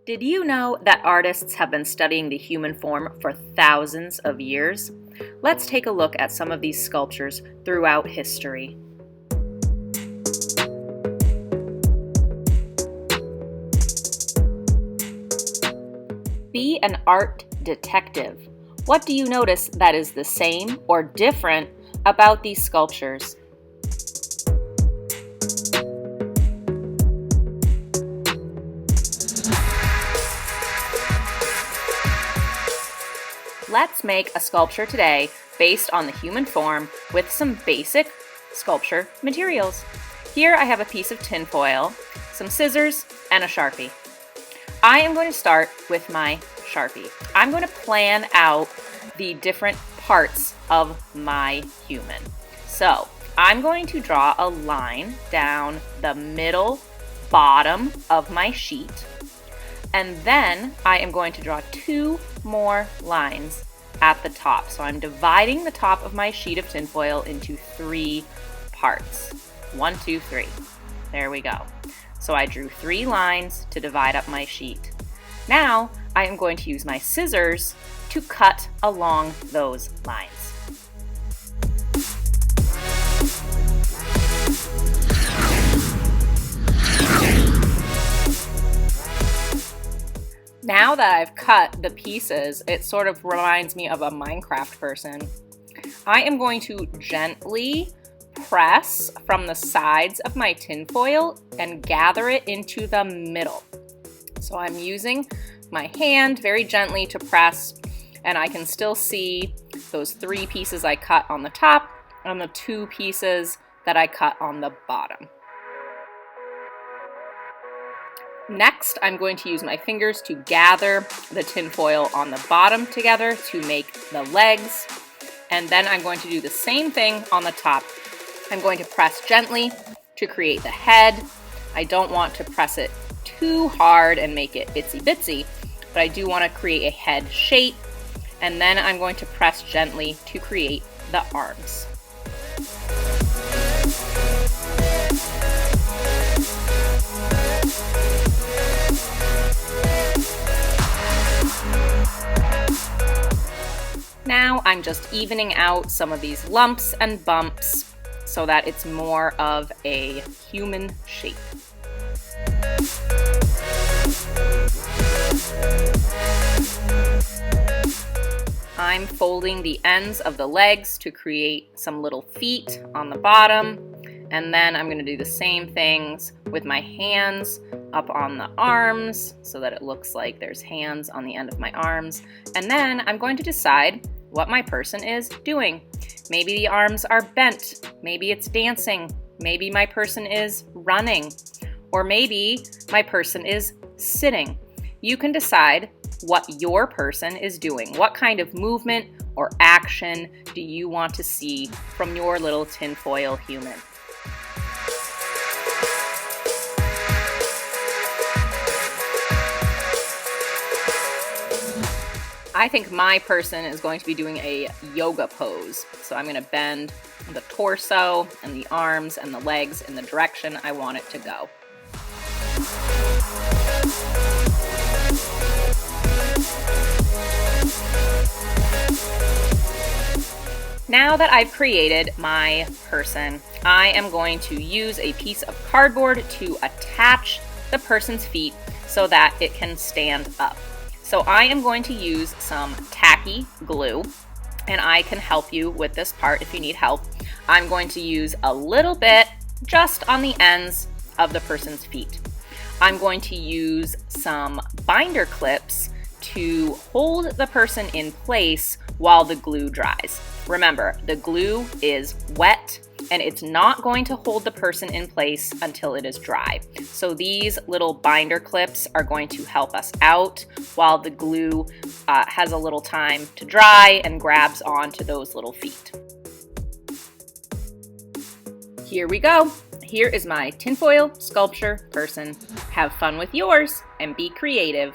Did you know that artists have been studying the human form for thousands of years? Let's take a look at some of these sculptures throughout history. Be an art detective. What do you notice that is the same or different about these sculptures? Let's make a sculpture today based on the human form with some basic sculpture materials. Here I have a piece of tin foil, some scissors, and a Sharpie. I am going to start with my Sharpie. I'm going to plan out the different parts of my human. So I'm going to draw a line down the middle bottom of my sheet, and then I am going to draw two more lines at the top. So I'm dividing the top of my sheet of tinfoil into three parts. 1, 2, 3. There we go. So I drew 3 lines to divide up my sheet. Now I am going to use my scissors to cut along those lines. Now that I've cut the pieces, it sort of reminds me of a Minecraft person. I am going to gently press from the sides of my tinfoil and gather it into the middle. So I'm using my hand very gently to press, and I can still see those 3 pieces I cut on the top and the 2 pieces that I cut on the bottom. Next, I'm going to use my fingers to gather the tinfoil on the bottom together to make the legs. And then I'm going to do the same thing on the top. I'm going to press gently to create the head. I don't want to press it too hard and make it itsy bitsy, but I do want to create a head shape. And then I'm going to press gently to create the arms. Now I'm just evening out some of these lumps and bumps so that it's more of a human shape. I'm folding the ends of the legs to create some little feet on the bottom, and then I'm going to do the same things with my hands up on the arms so that it looks like there's hands on the end of my arms. And then I'm going to decide what my person is doing. Maybe the arms are bent, maybe it's dancing, maybe my person is running, or maybe my person is sitting. You can decide what your person is doing. What kind of movement or action do you want to see from your little tinfoil human? I think my person is going to be doing a yoga pose. So I'm going to bend the torso and the arms and the legs in the direction I want it to go. Now that I've created my person, I am going to use a piece of cardboard to attach the person's feet so that it can stand up. So I am going to use some tacky glue, and I can help you with this part if you need help. I'm going to use a little bit just on the ends of the person's feet. I'm going to use some binder clips to hold the person in place while the glue dries. Remember, the glue is wet and it's not going to hold the person in place until it is dry. So these little binder clips are going to help us out while the glue has a little time to dry and grabs onto those little feet. Here we go. Here is my tinfoil sculpture person. Have fun with yours and be creative.